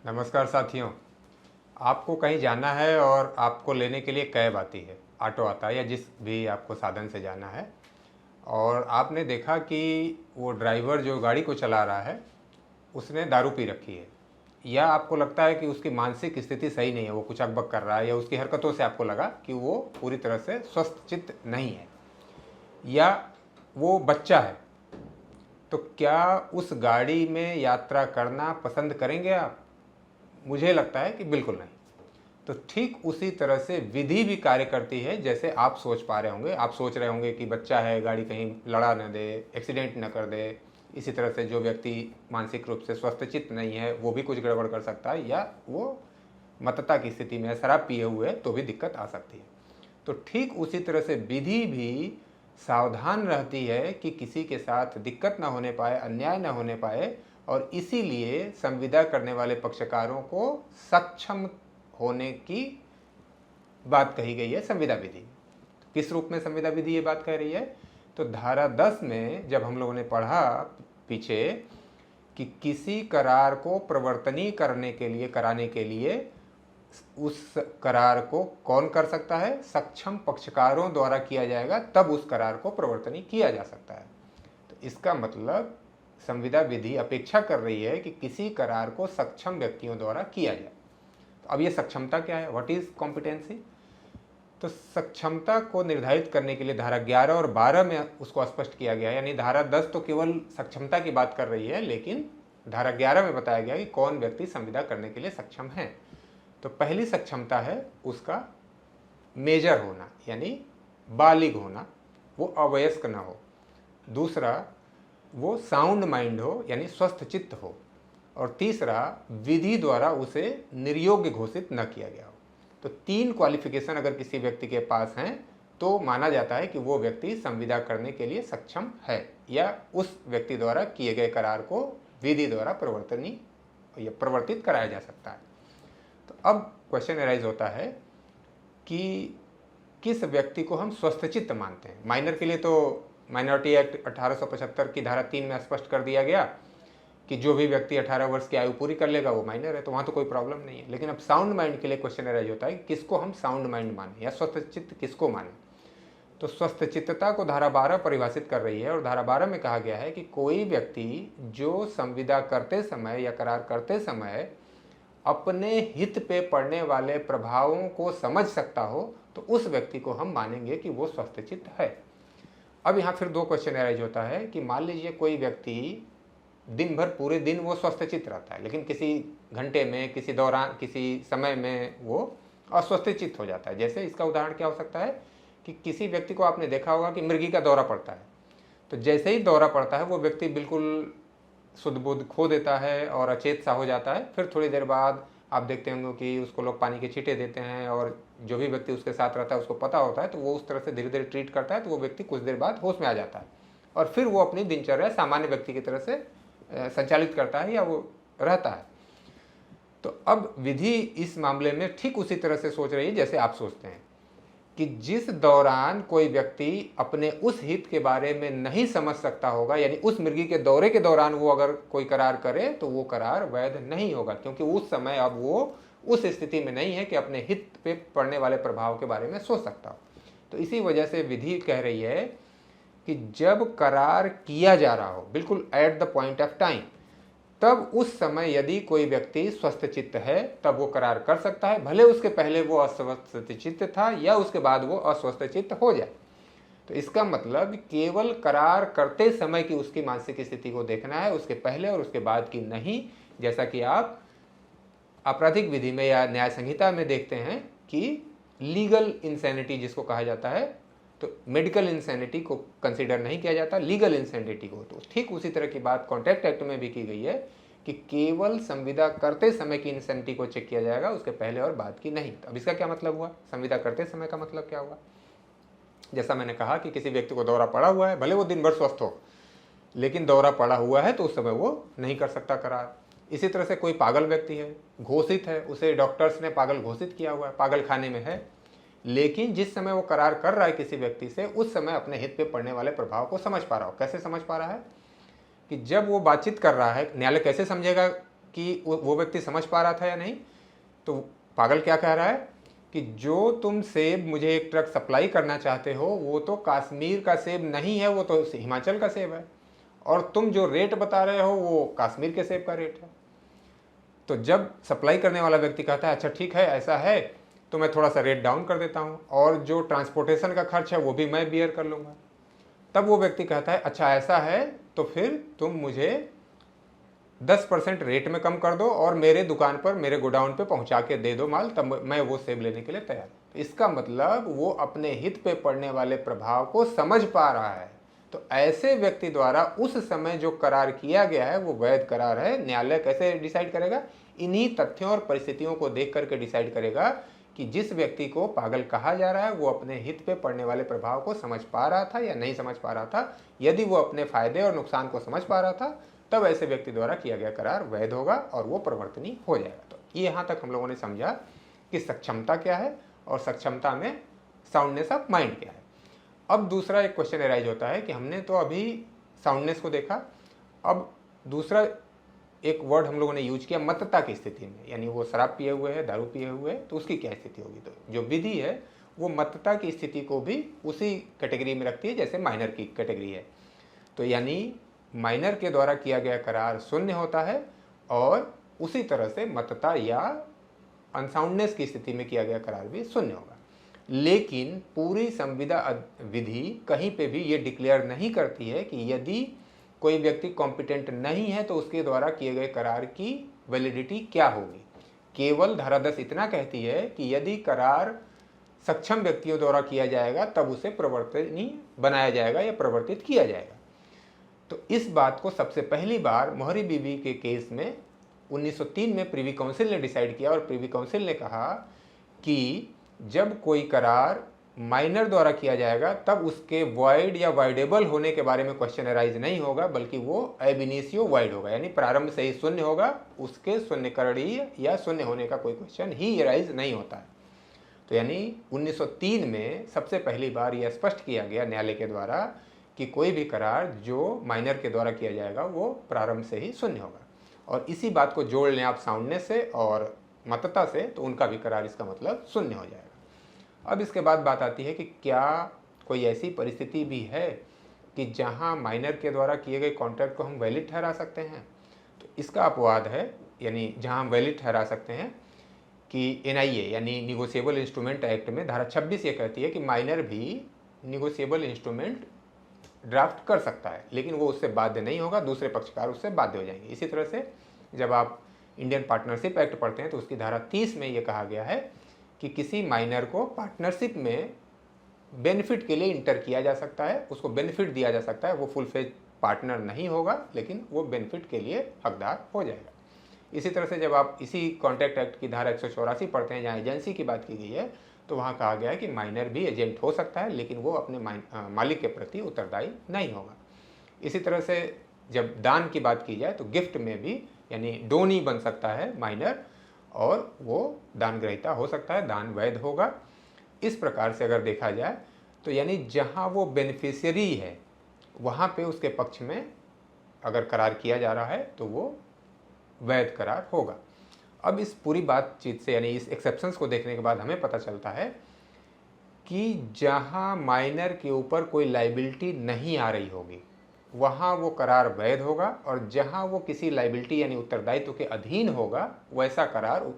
नमस्कार साथियों। आपको कहीं जाना है और आपको लेने के लिए कैब आती है, ऑटो आता है या जिस भी आपको साधन से जाना है, और आपने देखा कि वो ड्राइवर जो गाड़ी को चला रहा है उसने दारू पी रखी है, या आपको लगता है कि उसकी मानसिक स्थिति सही नहीं है, वो कुछ अकबक कर रहा है, या उसकी हरकतों से आपको लगा कि वो पूरी तरह से स्वस्थ चित्त नहीं है, या वो बच्चा है, तो क्या उस गाड़ी में यात्रा करना पसंद करेंगे आप? मुझे लगता है कि बिल्कुल नहीं। तो ठीक उसी तरह से विधि भी कार्य करती है जैसे आप सोच पा रहे होंगे। आप सोच रहे होंगे कि बच्चा है, गाड़ी कहीं लड़ा न दे, एक्सीडेंट न कर दे। इसी तरह से जो व्यक्ति मानसिक रूप से स्वस्थचित्त नहीं है वो भी कुछ गड़बड़ कर सकता है, या वो मतता की स्थिति में शराब पिए हुए तो भी दिक्कत आ सकती है। तो ठीक उसी तरह से विधि भी सावधान रहती है कि किसी के साथ दिक्कत ना होने पाए, अन्याय ना होने पाए, और इसीलिए संविदा करने वाले पक्षकारों को सक्षम होने की बात कही गई है संविदा विधि। किस रूप में संविदा विधि ये बात कह रही है? तो धारा 10 में जब हम लोगों ने पढ़ा पीछे कि किसी करार को प्रवर्तनीय कराने के लिए उस करार को कौन कर सकता है? सक्षम पक्षकारों द्वारा किया जाएगा, तब उस करार को प्रवर्तनीय किया जा सकता है। तो इसका मतलब संविदा विधि अपेक्षा कर रही है कि किसी करार को सक्षम व्यक्तियों द्वारा किया जाए। तो अब ये सक्षमता क्या है? What is competency? तो सक्षमता को निर्धारित करने के लिए धारा 11 और 12 में उसको स्पष्ट किया गया है। यानी धारा 10 तो केवल सक्षमता की बात कर रही है, लेकिन धारा 11 में बताया गया कि कौन व्यक्ति संविदा करने के लिए सक्षम है। तो पहली सक्षमता है उसका मेजर होना, यानी बालिग होना, वो अवयस्क न हो। दूसरा, वो साउंड माइंड हो, यानी स्वस्थ चित्त हो। और तीसरा, विधि द्वारा उसे निर्योग्य घोषित न किया गया हो। तो 3 क्वालिफिकेशन अगर किसी व्यक्ति के पास हैं तो माना जाता है कि वो व्यक्ति संविदा करने के लिए सक्षम है, या उस व्यक्ति द्वारा किए गए करार को विधि द्वारा प्रवर्तित कराया जा सकता है। तो अब क्वेश्चन अराइज होता है कि किस व्यक्ति को हम स्वस्थचित्त मानते हैं। माइनर के लिए तो माइनॉरिटी एक्ट 1875 की धारा 3 में स्पष्ट कर दिया गया कि जो भी व्यक्ति 18 वर्ष की आयु पूरी कर लेगा वो माइनर है, तो वहाँ तो कोई प्रॉब्लम नहीं है। लेकिन अब साउंड माइंड के लिए क्वेश्चन अराइज होता है कि किसको हम साउंड माइंड माने या स्वस्थचित्त किसको माने। तो स्वस्थचित्तता को धारा 12 परिभाषित कर रही है, और धारा 12 में कहा गया है कि कोई व्यक्ति जो संविदा करते समय या करार करते समय अपने हित पे पड़ने वाले प्रभावों को समझ सकता हो, तो उस व्यक्ति को हम मानेंगे कि वो स्वस्थचित्त है। अब यहाँ फिर 2 क्वेश्चन अराइज होता है कि मान लीजिए कोई व्यक्ति दिन भर पूरे दिन वो स्वस्थचित्त रहता है, लेकिन किसी घंटे में, किसी दौरान, किसी समय में वो अस्वस्थचित्त हो जाता है। जैसे इसका उदाहरण क्या हो सकता है कि किसी व्यक्ति को आपने देखा होगा कि मृगी का दौरा पड़ता है, तो जैसे ही दौरा पड़ता है वो व्यक्ति बिल्कुल शुद्ध बुद्ध खो देता है और अचेत सा हो जाता है। फिर थोड़ी देर बाद आप देखते होंगे कि उसको लोग पानी के छींटे देते हैं, और जो भी व्यक्ति उसके साथ रहता है उसको पता होता है, तो वो उस तरह से धीरे धीरे ट्रीट करता है, तो वो व्यक्ति कुछ देर बाद होश में आ जाता है, और फिर वो अपनी दिनचर्या सामान्य व्यक्ति की तरह से संचालित करता है या वो रहता है। तो अब विधि इस मामले में ठीक उसी तरह से सोच रही है जैसे आप सोचते हैं कि जिस दौरान कोई व्यक्ति अपने उस हित के बारे में नहीं समझ सकता होगा, यानी उस मृगी के दौरे के दौरान वो अगर कोई करार करे तो वो करार वैध नहीं होगा, क्योंकि उस समय अब वो उस स्थिति में नहीं है कि अपने हित पे पड़ने वाले प्रभाव के बारे में सोच सकता हो। तो इसी वजह से विधि कह रही है कि जब करार किया जा रहा हो, बिल्कुल at the point of time, तब उस समय यदि कोई व्यक्ति स्वस्थचित्त है तब वो करार कर सकता है, भले उसके पहले वो अस्वस्थचित्त था या उसके बाद वो अस्वस्थचित्त हो जाए। तो इसका मतलब केवल करार करते समय की उसकी मानसिक स्थिति को देखना है, उसके पहले और उसके बाद की नहीं। जैसा कि आप आपराधिक विधि में या न्याय संहिता में देखते हैं कि लीगल इंसैनिटी जिसको कहा जाता है, तो मेडिकल इंसैनिटी को कंसीडर नहीं किया जाता, लीगल इंसैनिटी को। तो ठीक उसी तरह की बात कॉन्ट्रैक्ट एक्ट में भी की गई है कि केवल संविदा करते समय की इंसैनिटी को चेक किया जाएगा, उसके पहले और बाद की नहीं। अब इसका क्या मतलब हुआ? संविदा करते समय का मतलब क्या हुआ? जैसा मैंने कहा कि किसी व्यक्ति को दौरा पड़ा हुआ है, भले वो दिन भर स्वस्थ हो, लेकिन दौरा पड़ा हुआ है तो उस समय वो नहीं कर सकता करार। इसी तरह से कोई पागल व्यक्ति है, घोषित है, उसे डॉक्टर्स ने पागल घोषित किया हुआ है, पागल खाने में है, लेकिन जिस समय वो करार कर रहा है किसी व्यक्ति से, उस समय अपने हित पे पड़ने वाले प्रभाव को समझ पा रहा हो। कैसे समझ पा रहा है? कि जब वो बातचीत कर रहा है, न्यायालय कैसे समझेगा कि वो व्यक्ति समझ पा रहा था या नहीं। तो पागल क्या कह रहा है कि जो तुम सेब मुझे एक ट्रक सप्लाई करना चाहते हो वो तो कश्मीर का सेब नहीं है, वो तो हिमाचल का सेब है, और तुम जो रेट बता रहे हो वो कश्मीर के सेब का रेट है। तो जब सप्लाई करने वाला व्यक्ति कहता है अच्छा ठीक है ऐसा है तो मैं थोड़ा सा रेट डाउन कर देता हूँ और जो ट्रांसपोर्टेशन का खर्च है वो भी मैं बियर कर लूँगा, तब वो व्यक्ति कहता है अच्छा ऐसा है तो फिर तुम मुझे 10% रेट में कम कर दो और मेरे दुकान पर, मेरे गोडाउन पे पहुंचा के दे दो माल, तब मैं वो सेब लेने के लिए तैयार हूँ। इसका मतलब वो अपने हित पे पड़ने वाले प्रभाव को समझ पा रहा है। तो ऐसे व्यक्ति द्वारा उस समय जो करार किया गया है वो वैध करार है। न्यायालय कैसे डिसाइड करेगा? इन्हीं तथ्यों और परिस्थितियों को देख करके डिसाइड करेगा कि जिस व्यक्ति को पागल कहा जा रहा है वो अपने हित पे पड़ने वाले प्रभाव को समझ पा रहा था या नहीं समझ पा रहा था। यदि वो अपने फायदे और नुकसान को समझ पा रहा था तब ऐसे व्यक्ति द्वारा किया गया करार वैध होगा और वो परिवर्तनीय हो जाएगा। तो ये यहाँ तक हम लोगों ने समझा कि सक्षमता क्या है और सक्षमता में साउंडनेस ऑफ माइंड क्या है। अब दूसरा एक क्वेश्चन अराइज होता है कि हमने तो अभी साउंडनेस को देखा, अब दूसरा एक वर्ड हम लोगों ने यूज किया मतता की स्थिति में, यानी वो शराब पिए हुए है, दारू पिए हुए है, तो उसकी क्या स्थिति होगी। तो जो विधि है वो मतता की स्थिति को भी उसी कैटेगरी में रखती है जैसे माइनर की कैटेगरी है। तो यानी माइनर के द्वारा किया गया करार शून्य होता है और उसी तरह से मतता या अनसाउंडनेस की स्थिति में किया गया करार भी शून्य होगा। लेकिन पूरी संविदा विधि कहीं पे भी ये डिक्लेयर नहीं करती है कि यदि कोई व्यक्ति कॉम्पिटेंट नहीं है तो उसके द्वारा किए गए करार की वैलिडिटी क्या होगी। केवल धारा 10 इतना कहती है कि यदि करार सक्षम व्यक्तियों द्वारा किया जाएगा तब उसे प्रवर्तनीय बनाया जाएगा या प्रवर्तित किया जाएगा। तो इस बात को सबसे पहली बार मोहरी बीवी के केस में 1903 में प्रीवी काउंसिल ने डिसाइड किया और प्रीवी काउंसिल ने कहा कि जब कोई करार माइनर द्वारा किया जाएगा तब उसके वॉइड या वाइडेबल होने के बारे में क्वेश्चन अराइज नहीं होगा, बल्कि वो एब इनिशियो वाइड होगा, यानी प्रारंभ से ही शून्य होगा, उसके शून्यकरणीय या शून्य होने का कोई क्वेश्चन ही अराइज नहीं होता है। तो यानी 1903 में सबसे पहली बार यह स्पष्ट किया गया न्यायालय के द्वारा कि कोई भी करार जो माइनर के द्वारा किया जाएगा वो प्रारंभ से ही शून्य होगा। और इसी बात को जोड़ लें आप साउंडनेस से और मतता से तो उनका भी करार इसका मतलब शून्य हो जाएगा। अब इसके बाद बात आती है कि क्या कोई ऐसी परिस्थिति भी है कि जहां माइनर के द्वारा किए गए कॉन्ट्रैक्ट को हम वैलिड ठहरा सकते हैं। तो इसका अपवाद है, यानी जहां हम वैलिड ठहरा सकते हैं कि NIA यानी निगोशिएबल इंस्ट्रूमेंट एक्ट में धारा 26 ये कहती है कि माइनर भी निगोशिएबल इंस्ट्रूमेंट ड्राफ्ट कर सकता है, लेकिन वो उससे बाध्य नहीं होगा, दूसरे पक्षकार उससे बाध्य हो जाएंगे। इसी तरह से जब आप इंडियन पार्टनरशिप एक्ट पढ़ते हैं तो उसकी धारा 30 में ये कहा गया है कि किसी माइनर को पार्टनरशिप में बेनिफिट के लिए इंटर किया जा सकता है, उसको बेनिफिट दिया जा सकता है। वो फुल फेज पार्टनर नहीं होगा लेकिन वो बेनिफिट के लिए हकदार हो जाएगा। इसी तरह से जब आप इसी कॉन्ट्रैक्ट एक्ट की धारा 184 पढ़ते हैं जहाँ एजेंसी की बात की गई है तो वहाँ कहा गया है कि माइनर भी एजेंट हो सकता है लेकिन वो अपने मालिक के प्रति उत्तरदायी नहीं होगा। इसी तरह से जब दान की बात की जाए तो गिफ्ट में भी यानी डोनी बन सकता है माइनर और वो दान ग्रहीता हो सकता है, दान वैध होगा। इस प्रकार से अगर देखा जाए तो यानी जहाँ वो बेनिफिशियरी है वहाँ पे उसके पक्ष में अगर करार किया जा रहा है तो वो वैध करार होगा। अब इस पूरी बातचीत से यानी इस एक्सेप्शंस को देखने के बाद हमें पता चलता है कि जहाँ माइनर के ऊपर कोई लाइबिलिटी नहीं आ रही होगी वहाँ वो करार वैध होगा और जहाँ वो किसी लाइबिलिटी यानी उत्तरदायित्व के अधीन होगा वैसा करार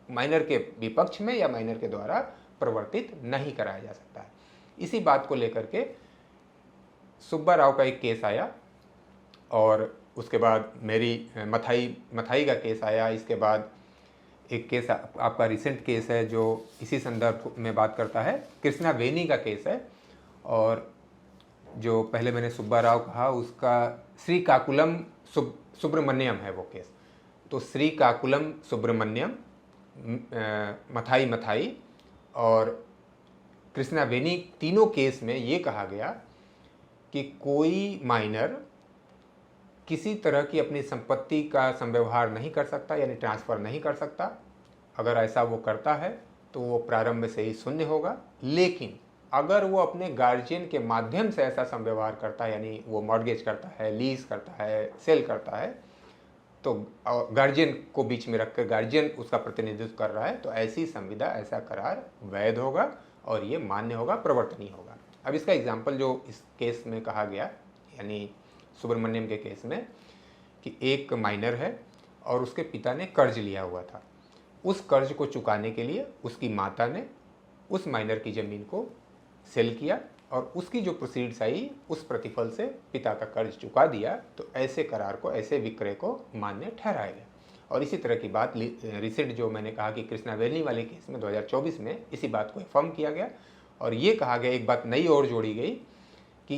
माइनर के विपक्ष में या माइनर के द्वारा प्रवर्तित नहीं कराया जा सकता है। इसी बात को लेकर के सुब्बा राव का एक केस आया और उसके बाद मेरी मथाई का केस आया। इसके बाद एक केस आपका रिसेंट केस है जो इसी संदर्भ में बात करता है, कृष्णा वेनी का केस है। और जो पहले मैंने सुब्बा राव कहा उसका श्री काकुलम सुब्रमण्यम है वो केस। तो श्री काकुलम सुब्रमण्यम, मथाई और कृष्णा वेनी, तीनों केस में ये कहा गया कि कोई माइनर किसी तरह की अपनी संपत्ति का संव्यवहार नहीं कर सकता यानी ट्रांसफ़र नहीं कर सकता। अगर ऐसा वो करता है तो वो प्रारंभ से ही शून्य होगा। लेकिन अगर वो अपने गार्जियन के माध्यम से ऐसा संव्यवहार करता है यानी वो मॉर्गेज करता है, लीज करता है, सेल करता है, तो गार्जियन को बीच में रखकर गार्जियन उसका प्रतिनिधित्व कर रहा है, तो ऐसी संविदा, ऐसा करार वैध होगा और ये मान्य होगा, प्रवर्तनीय होगा। अब इसका एग्जाम्पल जो इस केस में कहा गया, यानी सुब्रमण्यम के केस में, कि एक माइनर है और उसके पिता ने कर्ज लिया हुआ था। उस कर्ज को चुकाने के लिए उसकी माता ने उस माइनर की ज़मीन को सेल किया और उसकी जो प्रोसीड्स आई उस प्रतिफल से पिता का कर्ज चुका दिया, तो ऐसे करार को, ऐसे विक्रय को मान्य ठहराया गया। और इसी तरह की बात रिसेंट जो मैंने कहा कि कृष्णा वैली वाले केस में 2024 में इसी बात को अफर्म किया गया और ये कहा गया, एक बात नई और जोड़ी गई कि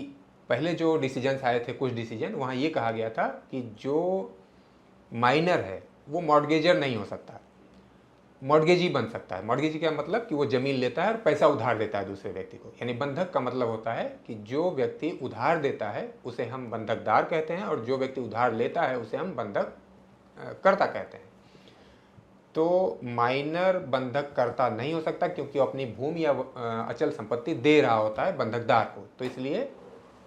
पहले जो डिसीजंस आए थे, कुछ डिसीजन, वहाँ ये कहा गया था कि जो माइनर है वो मॉर्गेजर नहीं हो सकता, मॉर्गेजी बन सकता है। मॉर्गेजी क्या मतलब कि वो ज़मीन लेता है और पैसा उधार देता है दूसरे व्यक्ति को। यानी बंधक का मतलब होता है कि जो व्यक्ति उधार देता है उसे हम बंधकदार कहते हैं और जो व्यक्ति उधार लेता है उसे हम बंधक कर्ता कहते हैं। तो माइनर बंधक कर्ता नहीं हो सकता क्योंकि वो अपनी भूमि या अचल संपत्ति दे रहा होता है बंधकदार को, तो इसलिए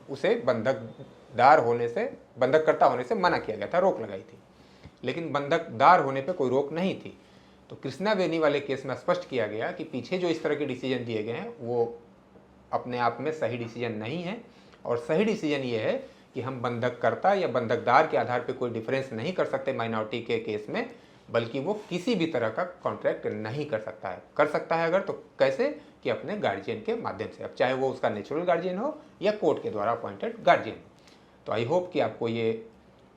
उसे बंधकदार होने से, बंधककर्ता होने से मना किया गया था, रोक लगाई थी। लेकिन बंधकदार होने पे कोई रोक नहीं थी। तो कृष्णा वेनी वाले केस में स्पष्ट किया गया कि पीछे जो इस तरह के डिसीजन दिए गए हैं वो अपने आप में सही डिसीजन नहीं है और सही डिसीजन ये है कि हम बंधककर्ता या बंधकदार के आधार पर कोई डिफरेंस नहीं कर सकते माइनॉरिटी के केस में, बल्कि वो किसी भी तरह का कॉन्ट्रैक्ट नहीं कर सकता है। कर सकता है अगर, तो कैसे, कि अपने गार्जियन के माध्यम से, अब चाहे वो उसका नेचुरल गार्जियन हो या कोर्ट के द्वारा अपॉइंटेड गार्जियन हो। तो आई होप कि आपको ये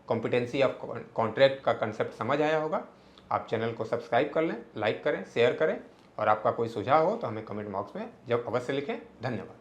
कॉम्पिटेंसी ऑफ कॉन्ट्रैक्ट का कंसेप्ट समझ आया होगा। आप चैनल को सब्सक्राइब कर लें, लाइक करें, शेयर करें और आपका कोई सुझाव हो तो हमें कमेंट बॉक्स में जब अवश्य लिखें। धन्यवाद।